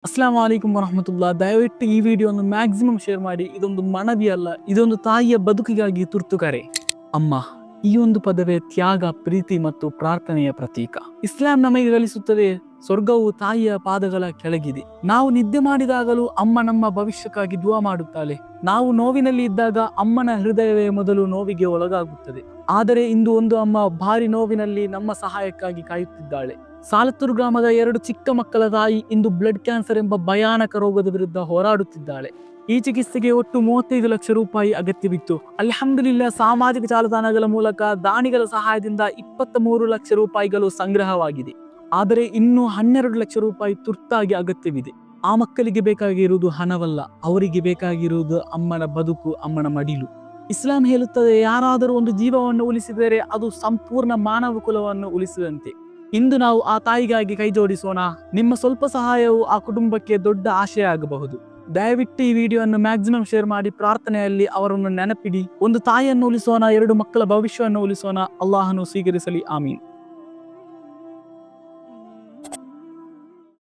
ಅಸ್ಲಾಂ ವಾಲೇಕುಂ ವರಹಮತುಲ್ಲಾ. ದಯವಿಟ್ಟು ಈ ವಿಡಿಯೋವನ್ನು ಮ್ಯಾಕ್ಸಿಮಮ್ ಶೇರ್ ಮಾಡಿ. ಇದೊಂದು ಮನವಿ ಅಲ್ಲ, ಇದೊಂದು ತಾಯಿಯ ಬದುಕಿಗಾಗಿ ತುರ್ತು ಕರೆ. ಅಮ್ಮ, ಈ ಒಂದು ಪದವೇ ತ್ಯಾಗ, ಪ್ರೀತಿ ಮತ್ತು ಪ್ರಾರ್ಥನೆಯ ಪ್ರತೀಕ. ಇಸ್ಲಾಂ ನಮಗೆ ಕಲಿಸುತ್ತದೆ, ಸ್ವರ್ಗವು ತಾಯಿಯ ಪಾದಗಳ ಕೆಳಗಿದೆ. ನಾವು ನಿದ್ದೆ ಮಾಡಿದಾಗಲೂ ಅಮ್ಮ ನಮ್ಮ ಭವಿಷ್ಯಕ್ಕಾಗಿ ದುವಾ ಮಾಡುತ್ತಾಳೆ. ನಾವು ನೋವಿನಲ್ಲಿ ಇದ್ದಾಗ ಅಮ್ಮನ ಹೃದಯವೇ ಮೊದಲು ನೋವಿಗೆ ಒಳಗಾಗುತ್ತದೆ. ಆದರೆ ಇಂದು ಒಂದು ಅಮ್ಮ ಭಾರಿ ನೋವಿನಲ್ಲಿ ನಮ್ಮ ಸಹಾಯಕ್ಕಾಗಿ ಕಾಯುತ್ತಿದ್ದಾಳೆ. ಸಾಲತ್ತೂರು ಗ್ರಾಮದ 2 ಚಿಕ್ಕ ಮಕ್ಕಳ ತಾಯಿ ಇಂದು ಬ್ಲಡ್ ಕ್ಯಾನ್ಸರ್ ಎಂಬ ಭಯಾನಕ ರೋಗದ ವಿರುದ್ಧ ಹೋರಾಡುತ್ತಿದ್ದಾಳೆ. ಈ ಚಿಕಿತ್ಸೆಗೆ ಒಟ್ಟು 35 ಲಕ್ಷ ರೂಪಾಯಿ ಅಗತ್ಯವಿತ್ತು. ಅಲ್ಹಮ್ದುಲಿಲ್ಲಾ, ಸಾಮಾಜಿಕ ಜಾಲತಾಣಗಳ ಮೂಲಕ ದಾನಿಗಳ ಸಹಾಯದಿಂದ 23 ಲಕ್ಷ ರೂಪಾಯಿಗಳು ಸಂಗ್ರಹವಾಗಿದೆ. ಆದರೆ ಇನ್ನೂ 12 ಲಕ್ಷ ರೂಪಾಯಿ ತುರ್ತಾಗಿ ಅಗತ್ಯವಿದೆ. ಆ ಮಕ್ಕಳಿಗೆ ಬೇಕಾಗಿರುವುದು ಹಣವಲ್ಲ, ಅವರಿಗೆ ಬೇಕಾಗಿರುವುದು ಅಮ್ಮನ ಬದುಕು, ಅಮ್ಮನ ಮಡಿಲು. ಇಸ್ಲಾಂ ಹೇಳುತ್ತದೆ, ಯಾರಾದರೂ ಒಂದು ಜೀವವನ್ನು ಉಳಿಸಿದರೆ ಅದು ಸಂಪೂರ್ಣ ಮಾನವ ಕುಲವನ್ನು ಉಳಿಸಿದಂತೆ. ಇಂದು ನಾವು ಆ ತಾಯಿಗಾಗಿ ಕೈ ಜೋಡಿಸೋಣ. ನಿಮ್ಮ ಸ್ವಲ್ಪ ಸಹಾಯವು ಆ ಕುಟುಂಬಕ್ಕೆ ದೊಡ್ಡ ಆಶಯ ಆಗಬಹುದು. ದಯವಿಟ್ಟು ಈ ವಿಡಿಯೋವನ್ನು ಮ್ಯಾಕ್ಸಿಮಮ್ ಶೇರ್ ಮಾಡಿ. ಪ್ರಾರ್ಥನೆಯಲ್ಲಿ ಅವರನ್ನು ನೆನಪಿಡಿ. ಒಂದು ತಾಯಿಯನ್ನು ಉಳಿಸೋಣ, 2 ಮಕ್ಕಳ ಭವಿಷ್ಯವನ್ನು ಉಳಿಸೋಣ. ಅಲ್ಲಾಹನು ಸ್ವೀಕರಿಸಲಿ. ಆಮೀನ್.